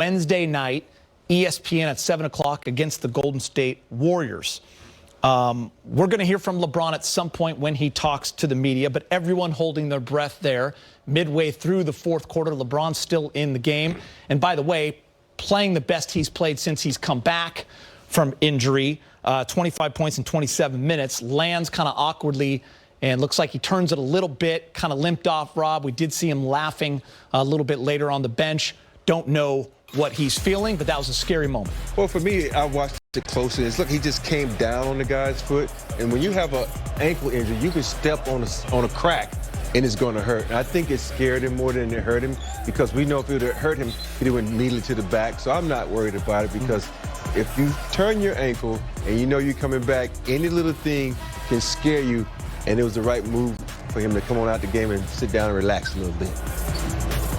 Wednesday night, ESPN at 7 o'clock against the Golden State Warriors. We're going to hear from LeBron at some point when he talks to the media, but everyone holding their breath there. Midway through the fourth quarter, LeBron's still in the game. And by the way, playing the best he's played since he's come back from injury. 25 points in 27 minutes. Lands kind of awkwardly and looks like he turns it a little bit, kind of limped off, Rob. We did see him laughing a little bit later on the bench. Don't know what he's feeling, but that was a scary moment. Well, for me, I watched it closely. Look, he just came down on the guy's foot. And when you have an ankle injury, you can step on a crack, and it's going to hurt. And I think it scared him more than it hurt him, because we know if it would have hurt him, he went immediately to the back. So I'm not worried about it, because if you turn your ankle and you know you're coming back, any little thing can scare you. And it was the right move for him to come on out the game and sit down and relax a little bit.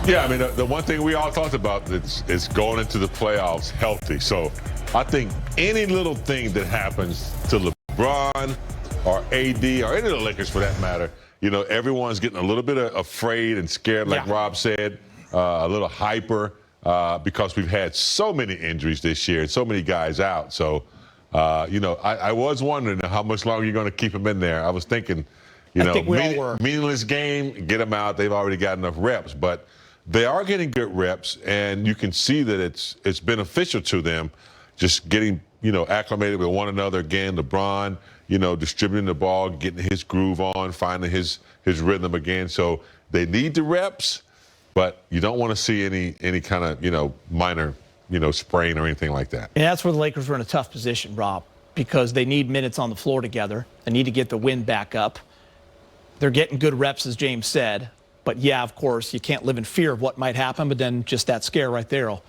Yeah, I mean, the one thing we all talked about is going into the playoffs healthy. So I think any little thing that happens to LeBron or AD or any of the Lakers for that matter, you know, everyone's getting a little bit afraid and scared, like Rob said, a little hyper because we've had so many injuries this year and so many guys out. So, you know, I was wondering how much longer you're going to keep him in there. I was thinking, you know, meaningless game, get them out. They've already got enough reps. But they are getting good reps, and you can see that it's beneficial to them, just getting, you know, acclimated with one another again. LeBron, you know, distributing the ball, getting his groove on, finding his rhythm again. So they need the reps, but you don't want to see any kind of, you know, minor, you know, sprain or anything like that. And that's where the Lakers were in a tough position, Rob, because they need minutes on the floor together. They need to get the wind back up. They're getting good reps, as James said. But, yeah, of course, you can't live in fear of what might happen, but then just that scare right there will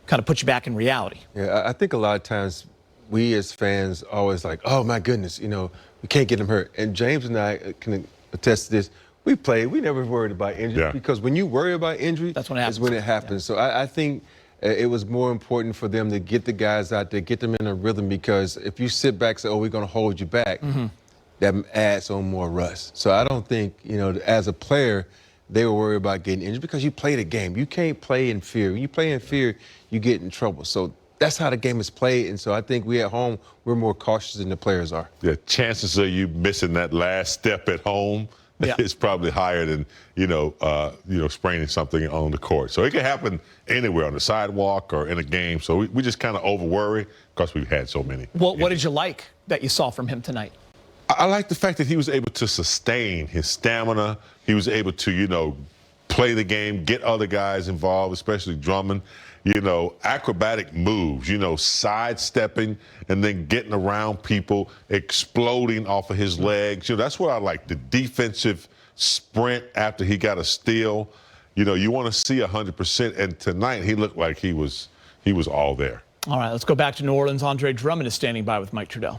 kind of put you back in reality. Yeah, I think a lot of times we as fans always like, oh, my goodness, you know, we can't get him hurt. And James and I can attest to this. We played. We never worried about injury, because when you worry about injury, that's when it happens. Is when it happens. So I think it was more important for them to get the guys out there, get them in a rhythm, because if you sit back and say, oh, we're going to hold you back, that adds on more rust. So I don't think, you know, as a player, they were worried about getting injured, because you play the game. You can't play in fear. When you play in fear, you get in trouble. So that's how the game is played. And so I think we at home, we're more cautious than the players are. Yeah, chances of you missing that last step at home is probably higher than, you know, spraining something on the court. So it can happen anywhere, on the sidewalk or in a game. So we just kind of over-worry because we've had so many. Well, what did you like that you saw from him tonight? I like the fact that he was able to sustain his stamina. He was able to, you know, play the game, get other guys involved, especially Drummond. You know, acrobatic moves, you know, sidestepping and then getting around people, exploding off of his legs. You know, that's what I like, the defensive sprint after he got a steal. You know, you want to see 100%. And tonight he looked like he was all there. All right, let's go back to New Orleans. Andre Drummond is standing by with Mike Trudell.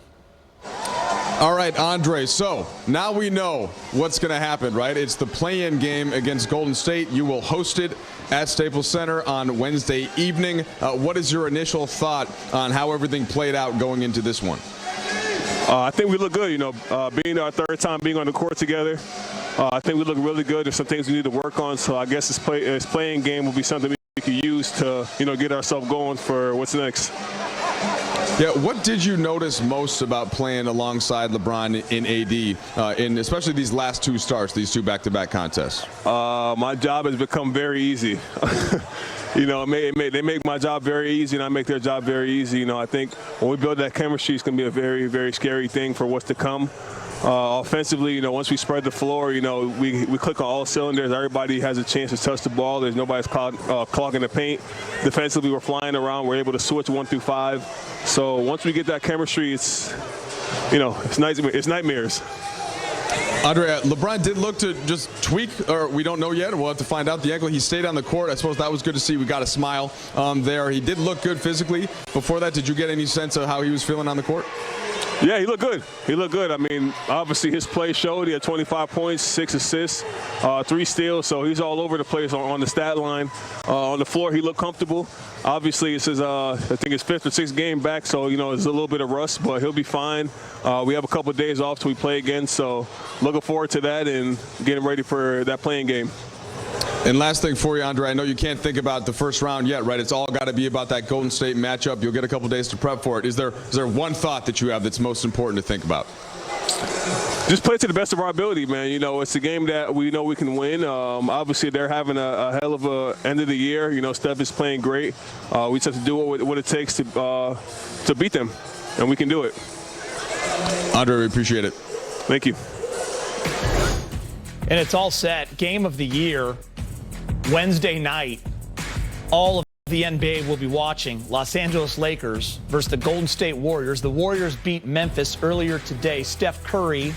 All right, Andre, so now we know what's going to happen, right? It's the play-in game against Golden State. You will host it at Staples Center on Wednesday evening. What is your initial thought on how everything played out going into this one? I think we look good, you know, being our third time being on the court together. I think we look really good. There's some things we need to work on, so I guess this play-in game will be something we can use to, you know, get ourselves going for what's next. Yeah, what did you notice most about playing alongside LeBron in AD, in especially these last two starts, these two back-to-back contests? My job has become very easy. You know, they make my job very easy, and I make their job very easy. You know, I think when we build that chemistry, it's going to be a very, very scary thing for what's to come. Offensively, you know, once we spread the floor, you know, we click on all cylinders. Everybody has a chance to touch the ball. There's nobody's clogging the paint. Defensively, we're flying around. We're able to switch 1 through 5. So once we get that chemistry, it's, you know, it's nightmares. Andre, LeBron did look to just tweak, or we don't know yet. We'll have to find out the ankle. He stayed on the court. I suppose that was good to see. We got a smile there. He did look good physically. Before that, did you get any sense of how he was feeling on the court? Yeah, he looked good. He looked good. I mean, obviously his play showed. He had 25 points, 6 assists, 3 steals. So he's all over the place on the stat line. On the floor, he looked comfortable. Obviously, it's his, I think his 5th or 6th game back. So, you know, there's a little bit of rust, but he'll be fine. We have a couple of days off till we play again. So looking forward to that and getting ready for that playing game. And last thing for you, Andre, I know you can't think about the first round yet, right? It's all got to be about that Golden State matchup. You'll get a couple days to prep for it. Is there one thought that you have that's most important to think about? Just play to the best of our ability, man. You know, it's a game that we know we can win. Obviously, they're having a hell of a end of the year. You know, Steph is playing great. We just have to do what it takes to beat them, and we can do it. Andre, we appreciate it. Thank you. And it's all set. Game of the year, Wednesday night. All of the NBA will be watching. Los Angeles Lakers versus the Golden State Warriors. The Warriors beat Memphis earlier today. Steph Curry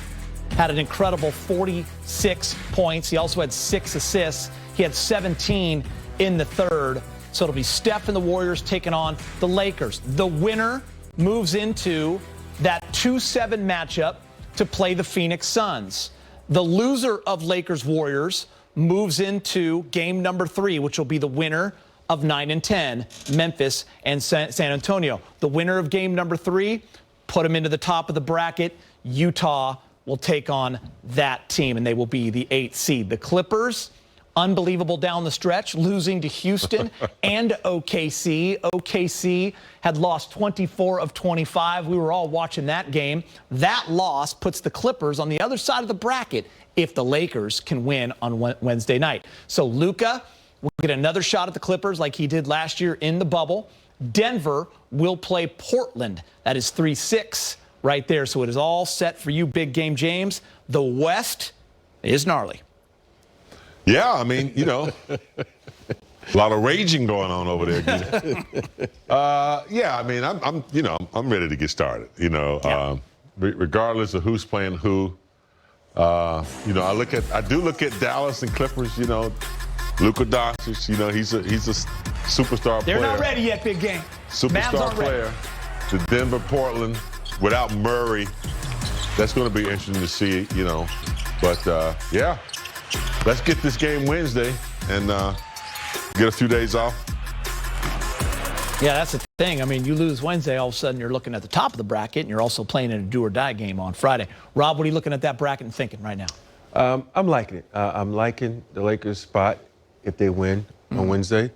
had an incredible 46 points. He also had 6 assists. He had 17 in the third. So it'll be Steph and the Warriors taking on the Lakers. The winner moves into that 2-7 matchup to play the Phoenix Suns. The loser of Lakers-Warriors moves into game number 3, which will be the winner of 9 and 10, Memphis and San Antonio. The winner of game number 3, put them into the top of the bracket. Utah will take on that team, and they will be the 8th seed. The Clippers, unbelievable down the stretch, losing to Houston and OKC. OKC had lost 24 of 25. We were all watching that game. That loss puts the Clippers on the other side of the bracket if the Lakers can win on Wednesday night. So Luka will get another shot at the Clippers like he did last year in the bubble. Denver will play Portland. That is 3-6 right there. So it is all set for you, Big Game James. The West is gnarly. Yeah, I mean, you know, a lot of raging going on over there. Yeah, I mean, I'm ready to get started. You know, Yeah. Regardless of who's playing who. You know, I do look at Dallas and Clippers. You know, Luka Doncic. You know, he's a superstar player. They're not ready yet, Big Game. Superstar player. The Denver, Portland, without Murray. That's going to be interesting to see. You know, but yeah. Let's get this game Wednesday and get a few days off. Yeah, that's the thing. I mean, you lose Wednesday, all of a sudden you're looking at the top of the bracket, and you're also playing in a do-or-die game on Friday. Rob, what are you looking at that bracket and thinking right now? I'm liking it. I'm liking the Lakers' spot if they win on Wednesday.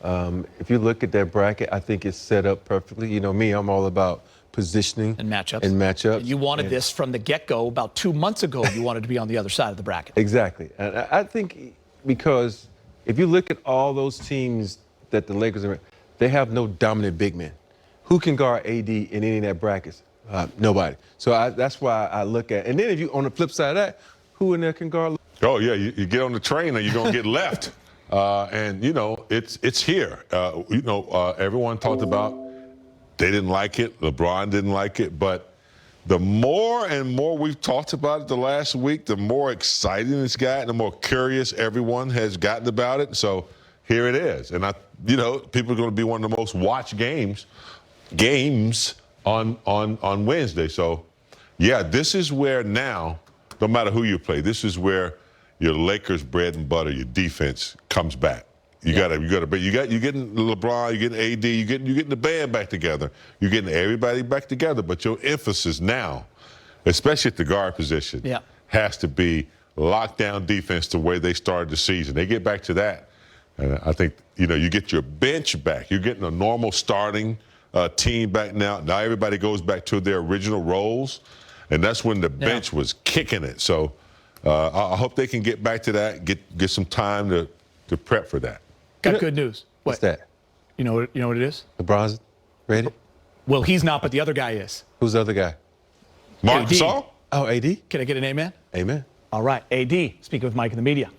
If you look at that bracket, I think it's set up perfectly. You know me, I'm all about positioning And matchups. You wanted this from the get-go. About 2 months ago, you wanted to be on the other side of the bracket. Exactly. And I think because if you look at all those teams that the Lakers are in, they have no dominant big men. Who can guard AD in any of that brackets? Nobody. So that's why I look at. And then if you on the flip side of that, who in there can guard? Oh yeah, you get on the train and you're gonna get left. And you know it's here. You know everyone talked about. They didn't like it. LeBron didn't like it. But the more and more we've talked about it the last week, the more exciting it's gotten, the more curious everyone has gotten about it. So here it is. And you know, people are going to be one of the most watched games on Wednesday. So yeah, this is where now, no matter who you play, this is where your Lakers bread and butter, your defense comes back. You're getting LeBron, you're getting AD, you're getting the band back together. You're getting everybody back together. But your emphasis now, especially at the guard position, has to be lockdown defense the way they started the season. They get back to that. And I think, you know, you get your bench back. You're getting a normal starting team back now. Now everybody goes back to their original roles. And that's when the bench was kicking it. So I hope they can get back to that, get some time to prep for that. Got good news. What's that? You know what it is? LeBron's ready? Well, he's not, but the other guy is. Who's the other guy? Mark AD. Gasol? Oh, AD? Can I get an amen? Amen. All right, AD, speaking with Mike in the media.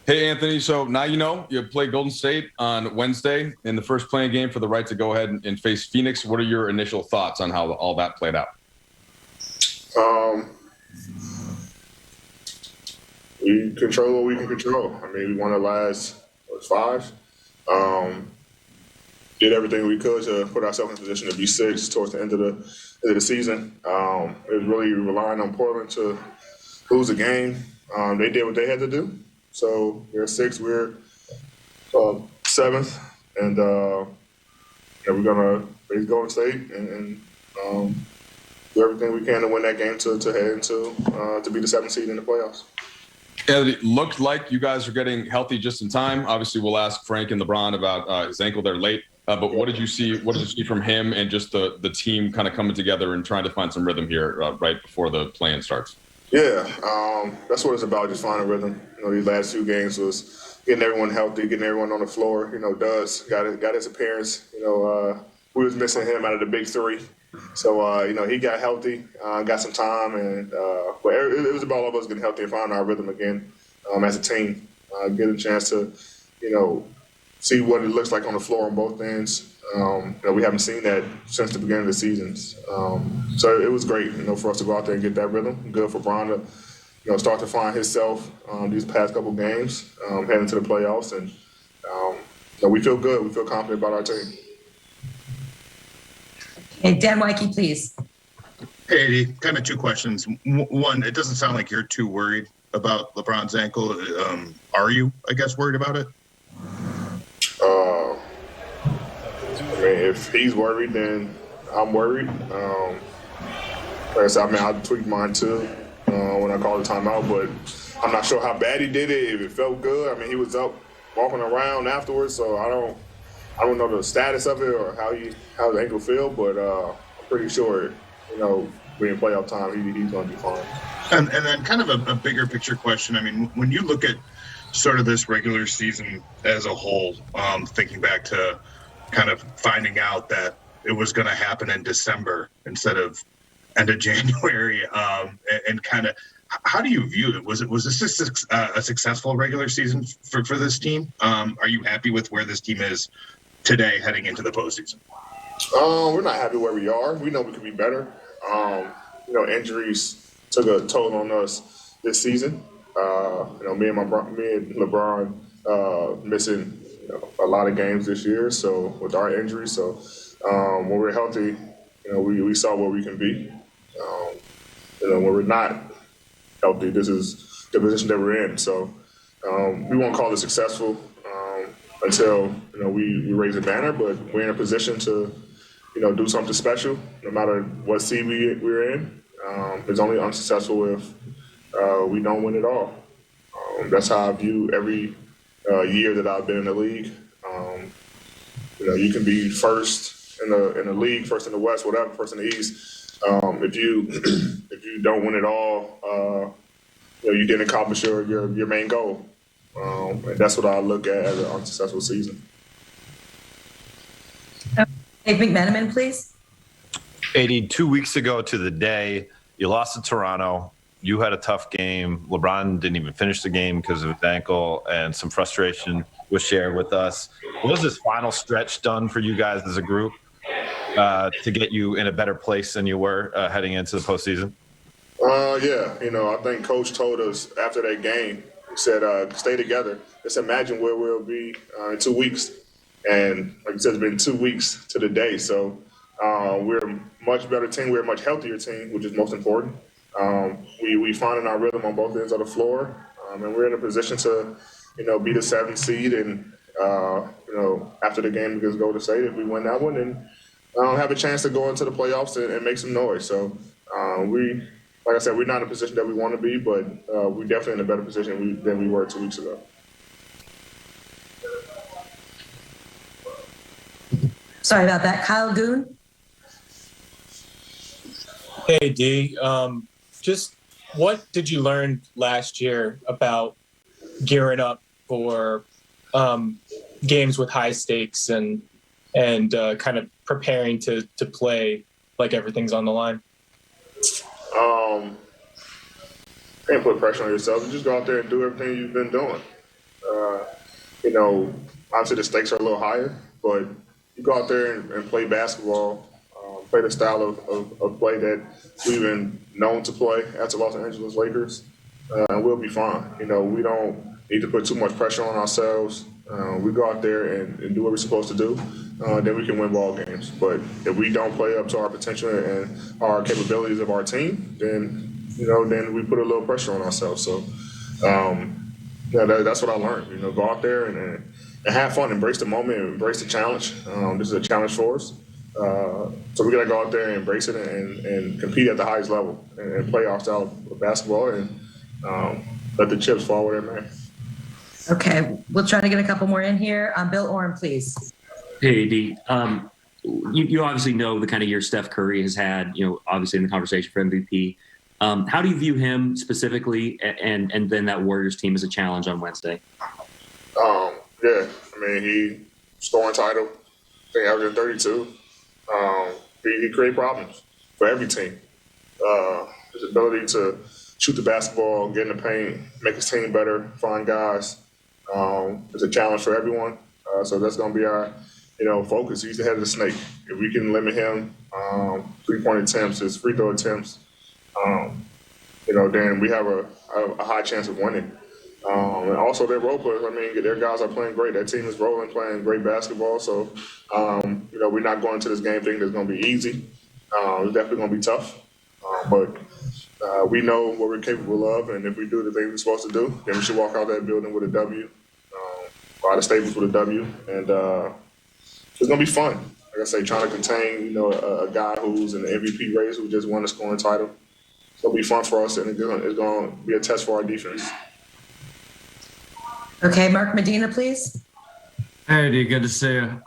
Hey, Anthony. So now you know you play Golden State on Wednesday in the first playing game for the right to go ahead and face Phoenix. What are your initial thoughts on how all that played out? We control what we can control. I mean, we won the last 5. Did everything we could to put ourselves in a position to be 6 towards the end of the season. It was really relying on Portland to lose the game. They did what they had to do. So we're 6, we're 7th, and we're gonna face Golden State and do everything we can to win that game to head into to be the 7th seed in the playoffs. It looked like you guys are getting healthy just in time. Obviously, we'll ask Frank and LeBron about his ankle there late. But what did you see? What did you see from him and just the team kind of coming together and trying to find some rhythm here right before the play-in starts? Yeah, that's what it's about, just finding rhythm. These last 2 games was getting everyone healthy, getting everyone on the floor. Duz got his appearance. We was missing him out of the big 3. So, he got healthy, got some time, and but it was about all of us getting healthy and finding our rhythm again as a team, get a chance to, see what it looks like on the floor on both ends. We haven't seen that since the beginning of the seasons. So it was great, for us to go out there and get that rhythm. Good for Bron to, start to find himself these past couple games, heading to the playoffs. And we feel good. We feel confident about our team. Hey, Dan Wikey, please. Hey, Eddie, kind of 2 questions. One, it doesn't sound like you're too worried about LeBron's ankle. Are you, I guess, worried about it? If he's worried, then I'm worried. Like I said, I tweaked mine too when I called the timeout, but I'm not sure how bad he did it, if it felt good. I mean, he was up walking around afterwards, so I don't know the status of it or how the ankle feel, but I'm pretty sure, being playoff time, he's going to be fine. And then kind of a bigger picture question. I mean, when you look at sort of this regular season as a whole, thinking back to kind of finding out that it was going to happen in December instead of end of January, and kind of how do you view it? Was this a successful regular season for this team? Are you happy with where this team is today heading into the postseason? We're not happy where we are. We know we could be better. Injuries took a toll on us this season. Me and LeBron missing a lot of games this year. So with our injuries, when we're healthy, we saw where we can be. When we're not healthy, this is the position that we're in. So we won't call it successful until we raise a banner. But we're in a position to do something special, no matter what seed we're in. It's only unsuccessful if we don't win it all. That's how I view every year that I've been in the league. You can be first in the league, first in the West, whatever, first in the East. If you don't win it all, you didn't accomplish your main goal. And that's what I look at as an unsuccessful season. Dave McMenamin, please. 82 weeks ago to the day, you lost to Toronto. You had a tough game. LeBron didn't even finish the game because of his ankle, and some frustration was shared with us. What was this final stretch done for you guys as a group to get you in a better place than you were heading into the postseason? I think Coach told us after that game, he said, stay together. Just imagine where we'll be in 2 weeks. And like you said, it's been 2 weeks to the day. So we're a much better team. We're a much healthier team, which is most important. We finding our rhythm on both ends of the floor. And we're in a position to, be the 7th seed. And, after the game against Golden State, if we win that one, then have a chance to go into the playoffs and make some noise. So like I said, we're not in a position that we want to be, but we're definitely in a better position than we were 2 weeks ago. Sorry about that. Kyle Goon. Hey, D. Just what did you learn last year about gearing up for games with high stakes and kind of preparing to play like everything's on the line? Can't put pressure on yourself. You just go out there and do everything you've been doing. Obviously the stakes are a little higher, but you go out there and play basketball, play the style of play that we've been known to play as the Los Angeles Lakers, and we'll be fine. We don't need to put too much pressure on ourselves. We go out there and do what we're supposed to do, then we can win ball games. But if we don't play up to our potential and our capabilities of our team, then then we put a little pressure on ourselves. So that's what I learned. Go out there and have fun, embrace the moment, embrace the challenge. This is a challenge for us. So we got to go out there and embrace it and compete at the highest level and play our style of basketball. And let the chips fall where they may. Okay, we'll try to get a couple more in here. Bill Oram, please. Hey, AD. You obviously know the kind of year Steph Curry has had, obviously in the conversation for MVP. How do you view him specifically and then that Warriors team as a challenge on Wednesday? Yeah, I mean, he scoring title, I think averaging 32. He create problems for every team. His ability to shoot the basketball, get in the paint, make his team better, find guys, is a challenge for everyone. So that's going to be our, focus. He's the head of the snake. If we can limit him, three-point attempts, his free throw attempts, then we have a high chance of winning. And also their role players, their guys are playing great. That team is rolling, playing great basketball. So, we're not going to this game thinking it's going to be easy. It's definitely going to be tough. But we know what we're capable of, and if we do the things we're supposed to do, then we should walk out that building with a W, out of Staples with a W, and it's going to be fun. Like I say, trying to contain, a guy who's in the MVP race who just won a scoring title. It's going to be fun for us, and it's going to be a test for our defense. Okay, Mark Medina, please. Hey, D, good to see you.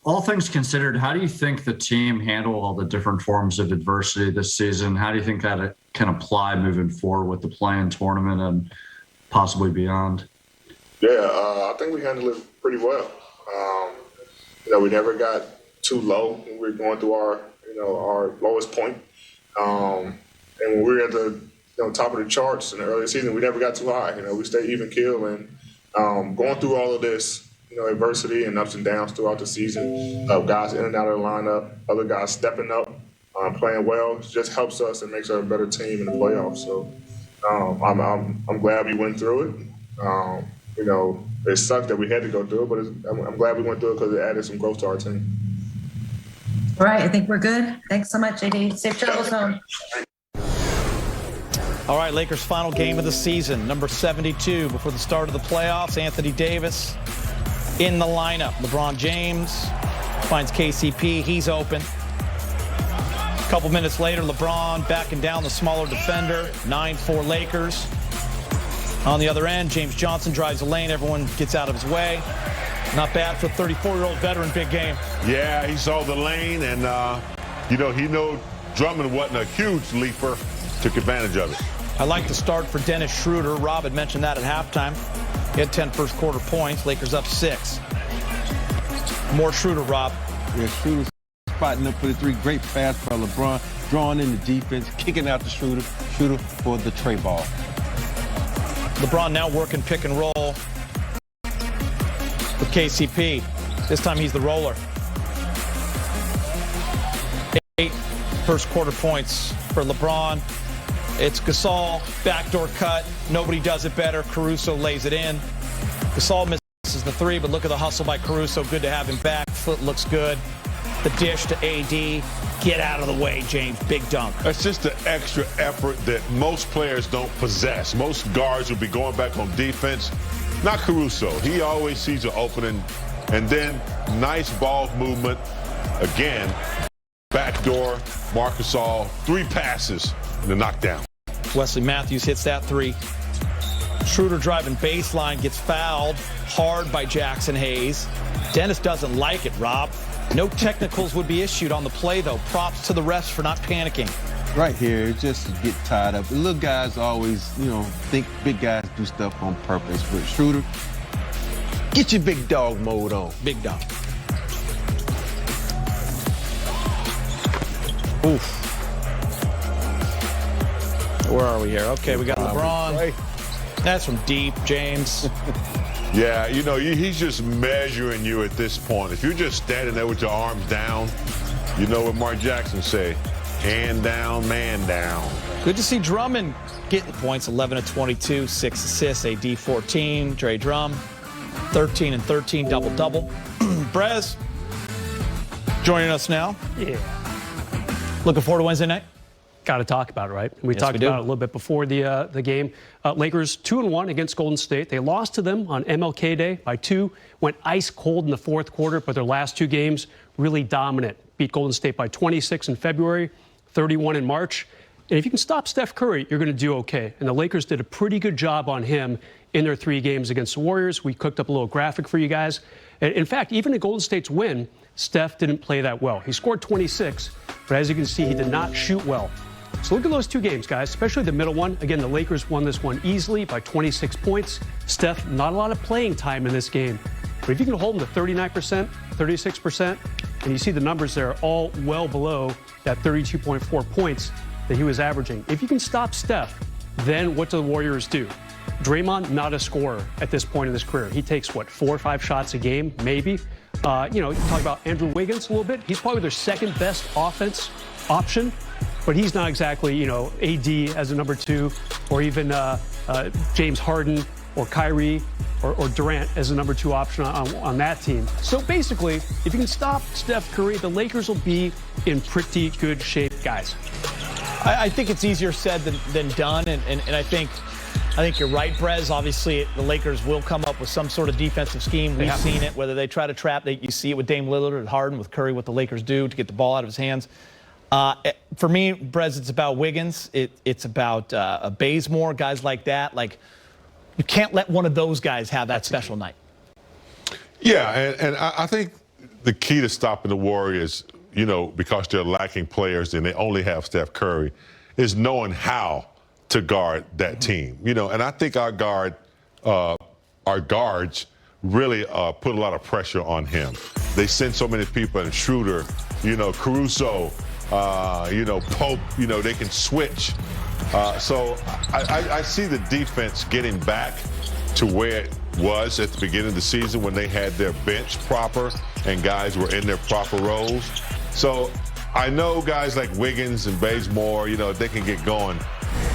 All things considered, how do you think the team handled all the different forms of adversity this season? How do you think that it can apply moving forward with the play-in tournament and possibly beyond? Yeah, I think we handled it pretty well. We never got too low when we were going through our lowest point. And when we were at the top of the charts in the early season, we never got too high. We stayed even keel, and going through all of this, adversity and ups and downs throughout the season, guys in and out of the lineup, other guys stepping up, playing well, just helps us and makes us a better team in the playoffs. So I'm glad we went through it. It sucked that we had to go through it, but I'm glad we went through it because it added some growth to our team. All right, I think we're good. Thanks so much, AD. Safe travels home. All right, Lakers' final game of the season, number 72. Before the start of the playoffs, Anthony Davis in the lineup. LeBron James finds KCP. He's open. A couple minutes later, LeBron backing down the smaller defender. 9-4 Lakers. On the other end, James Johnson drives the lane. Everyone gets out of his way. Not bad for a 34-year-old veteran, big game. Yeah, he saw the lane, and, he knew Drummond wasn't a huge leaper. Took advantage of it. I like the start for Dennis Schroeder. Rob had mentioned that at halftime. He had 10 first quarter points. Lakers up 6. More Schroeder, Rob. Yeah, Schroeder spotting up for the three. Great pass by LeBron. Drawing in the defense. Kicking out to Schroeder. Schroeder for the tray ball. LeBron now working pick and roll with KCP. This time he's the roller. 8 first quarter points for LeBron. It's Gasol, backdoor cut. Nobody does it better. Caruso lays it in. Gasol misses the 3, but look at the hustle by Caruso. Good to have him back. Foot looks good. The dish to AD. Get out of the way, James. Big dunk. That's just the extra effort that most players don't possess. Most guards will be going back on defense. Not Caruso. He always sees an opening. And then nice ball movement. Again, backdoor, Marc Gasol, 3 passes. The knockdown. Wesley Matthews hits that 3. Schroeder driving baseline, gets fouled hard by Jackson Hayes. Dennis doesn't like it, Rob. No technicals would be issued on the play, though. Props to the refs for not panicking. Right here, just to get tied up. The little guys always, think big guys do stuff on purpose. But Schroeder, get your big dog mode on. Big dog. Oof. Where are we here? Okay, we got LeBron. That's from deep, James. Yeah, he's just measuring you at this point. If you're just standing there with your arms down, you know what Mark Jackson say, hand down, man down. Good to see Drummond getting the points, 11 of 22, 6 assists, AD 14, Dre Drum, 13 and 13, double-double. Brez joining us now. Yeah. Looking forward to Wednesday night? Got to talk about it, right? We talked about it a little bit before the game. Lakers 2-1 against Golden State. They lost to them on MLK Day by 2. Went ice cold in the fourth quarter, but their last 2 games really dominant. Beat Golden State by 26 in February, 31 in March. And if you can stop Steph Curry, you're going to do okay. And the Lakers did a pretty good job on him in their 3 games against the Warriors. We cooked up a little graphic for you guys. In fact, even in Golden State's win, Steph didn't play that well. He scored 26, but as you can see, he did not shoot well. So look at those 2 games, guys, especially the middle one. Again, the Lakers won this one easily by 26 points. Steph, not a lot of playing time in this game. But if you can hold him to 39%, 36%, and you see the numbers there all well below that 32.4 points that he was averaging. If you can stop Steph, then what do the Warriors do? Draymond, not a scorer at this point in his career. He takes, what, 4 or 5 shots a game, maybe. You talk about Andrew Wiggins a little bit. He's probably their second best offense option, but he's not exactly, AD as a number 2, or even James Harden or Kyrie or Durant as a number 2 option on that team. So basically, if you can stop Steph Curry, the Lakers will be in pretty good shape, guys. I think it's easier said than done, and I think you're right, Brez. Obviously, the Lakers will come up with some sort of defensive scheme. We've seen it, whether they try to trap. You see it with Dame Lillard and Harden, with Curry, what the Lakers do to get the ball out of his hands. For me, Brez, it's about Wiggins. It's about Bazemore, guys like that. Like, you can't let one of those guys have that special night. Yeah, and I think the key to stopping the Warriors, because they're lacking players and they only have Steph Curry, is knowing how to guard that team. And I think our guards really put a lot of pressure on him. They send so many people, and Schroeder, Caruso, Pope, they can switch. So I see the defense getting back to where it was at the beginning of the season when they had their bench proper and guys were in their proper roles. So I know guys like Wiggins and Bazemore, they can get going,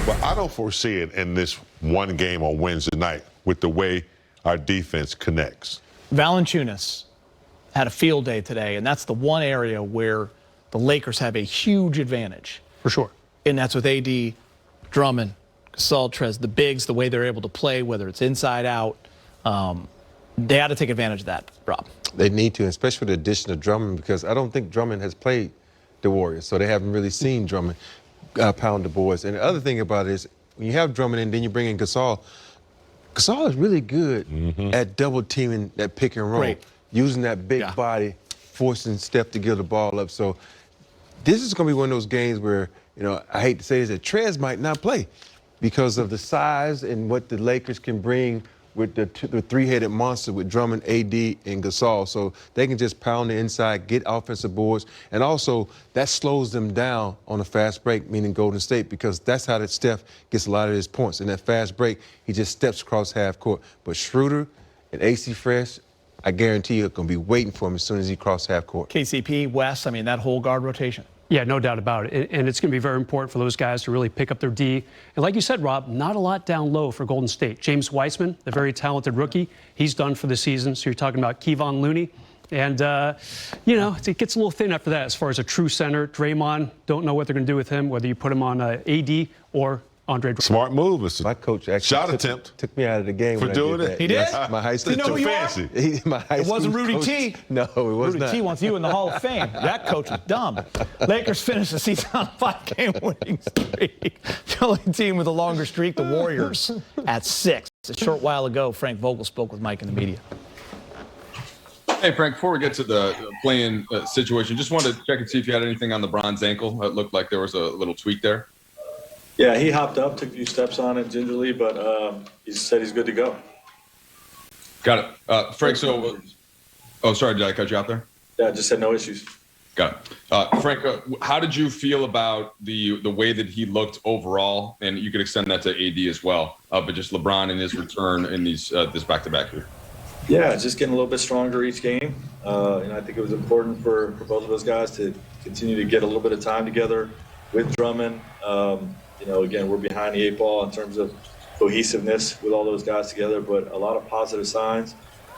but I don't foresee it in this one game on Wednesday night with the way our defense connects. Valanciunas had a field day today, and that's the one area where the Lakers have a huge advantage. For sure. And that's with AD, Drummond, Gasol, Trez, the bigs, the way they're able to play, whether it's inside out. They had to take advantage of that, Rob. They need to, especially with the addition of Drummond, because I don't think Drummond has played the Warriors, so they haven't really seen Drummond pound the boards. And the other thing about it is, when you have Drummond and then you bring in Gasol, Gasol is really good at double teaming that pick and roll, using that big body, forcing Steph to give the ball up. So this is going to be one of those games where, I hate to say this, that Trez might not play because of the size and what the Lakers can bring with the 3-headed monster with Drummond, AD, and Gasol. So they can just pound the inside, get offensive boards, and also that slows them down on a fast break, meaning Golden State, because that's how that Steph gets a lot of his points. In that fast break, he just steps across half court. But Schroeder and AC Fresh, I guarantee you, are going to be waiting for him as soon as he crosses half court. KCP, Wes, that whole guard rotation. Yeah, no doubt about it. And it's going to be very important for those guys to really pick up their D. And like you said, Rob, not a lot down low for Golden State. James Wiseman, the very talented rookie, he's done for the season. So you're talking about Kevon Looney. And, it gets a little thin after that as far as a true center. Draymond, don't know what they're going to do with him, whether you put him on AD or Andre Drummond. Smart move, Mr. My coach actually took me out of the game for when doing I did it. That. He did? Yes, my high school. You know who you are? It wasn't Rudy T. No, it was Rudy not. T wants you in the Hall of Fame. That coach was dumb. Lakers finished the season on a 5-game winning streak. The only team with a longer streak, the Warriors, at 6. A short while ago, Frank Vogel spoke with Mike in the media. Hey, Frank, before we get to the play-in situation, just wanted to check and see if you had anything on LeBron's ankle. It looked like there was a little tweak there. Yeah, he hopped up, took a few steps on it gingerly, but he said he's good to go. Got it. Frank, sorry, did I cut you out there? Yeah, just said no issues. Got it. Frank, how did you feel about the way that he looked overall? And you could extend that to AD as well, but just LeBron and his return in this back-to-back here. Yeah, just getting a little bit stronger each game. And I think it was important for both of those guys to continue to get a little bit of time together with Drummond. Again, we're behind the 8 ball in terms of cohesiveness with all those guys together, but a lot of positive signs,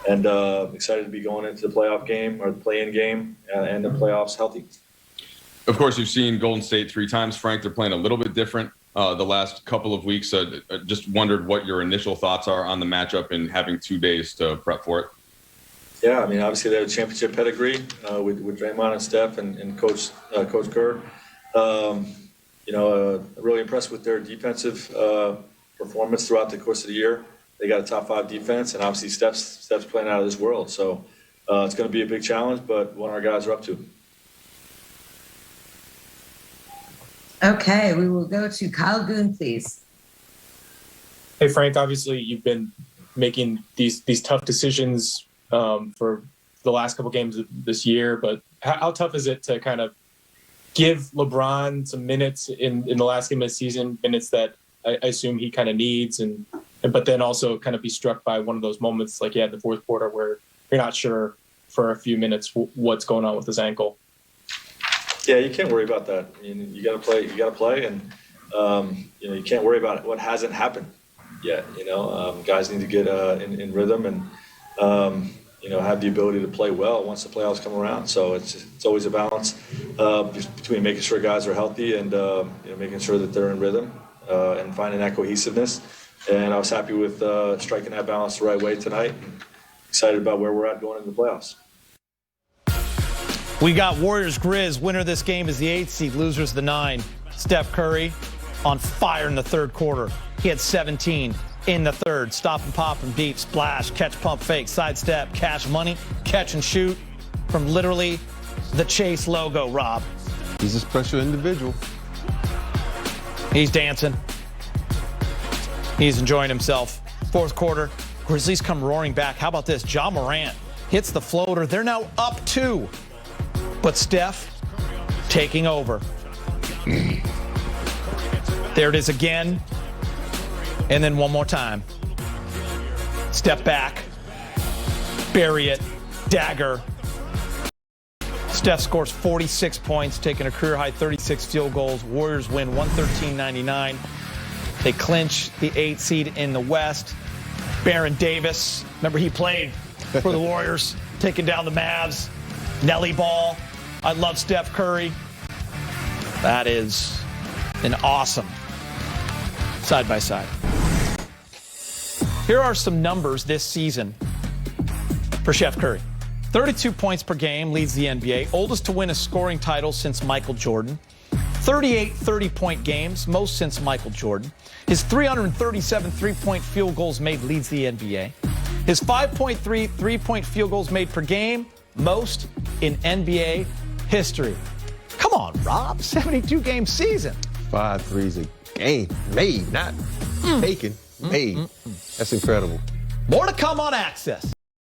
and excited to be going into the playoff game or the play-in game and the playoffs healthy. Of course, you've seen Golden State 3 times, Frank. They're playing a little bit different the last couple of weeks. Just wondered what your initial thoughts are on the matchup and having 2 days to prep for it. Yeah, obviously they have a championship pedigree with Draymond and Steph and Coach Kerr. Really impressed with their defensive performance throughout the course of the year. They got a top 5 defense, and obviously Steph's playing out of this world. So it's going to be a big challenge, but one our guys are up to. Okay, we will go to Kyle Goon, please. Hey, Frank, obviously you've been making these tough decisions for the last couple games of this year, but how tough is it to kind of give LeBron some minutes in the last game of the season, minutes that I assume he kind of needs, but then also kind of be struck by one of those moments like he had in the fourth quarter where you're not sure for a few minutes what's going on with his ankle? Yeah, you can't worry about that. I mean, you got to play. You got to play, and you can't worry about what hasn't happened yet. Guys need to get in rhythm and have the ability to play well once the playoffs come around. So it's always a balance between making sure guys are healthy and making sure that they're in rhythm and finding that cohesiveness. And I was happy with striking that balance the right way tonight. Excited about where we're at going into the playoffs. We got Warriors Grizz. Winner of this game is the 8th seed, losers the 9. Steph Curry on fire in the third quarter. He had 17 in the third. Stop and pop and beat, splash, catch, pump, fake, sidestep, cash money, catch and shoot from literally the Chase logo, Rob. He's a special individual. He's dancing. He's enjoying himself. Fourth quarter, Grizzlies come roaring back. How about this? Ja Morant hits the floater. They're now up 2. But Steph taking over. There it is again. And then one more time. Step back. Bury it. Dagger. Steph scores 46 points, taking a career-high 36 field goals. Warriors win 113-99. They clinch the 8th seed in the West. Baron Davis, remember he played for the Warriors, taking down the Mavs. Nelly Ball. I love Steph Curry. That is an awesome side-by-side. Here are some numbers this season for Steph Curry. 32 points per game, leads the NBA. Oldest to win a scoring title since Michael Jordan. 38 30-point games, most since Michael Jordan. His 337 three-point field goals made leads the NBA. His 5.3 three-point field goals made per game, most in NBA history. Come on, Rob, 72-game season. 5 threes a game, made, not taken, made. That's incredible. More to come on Access.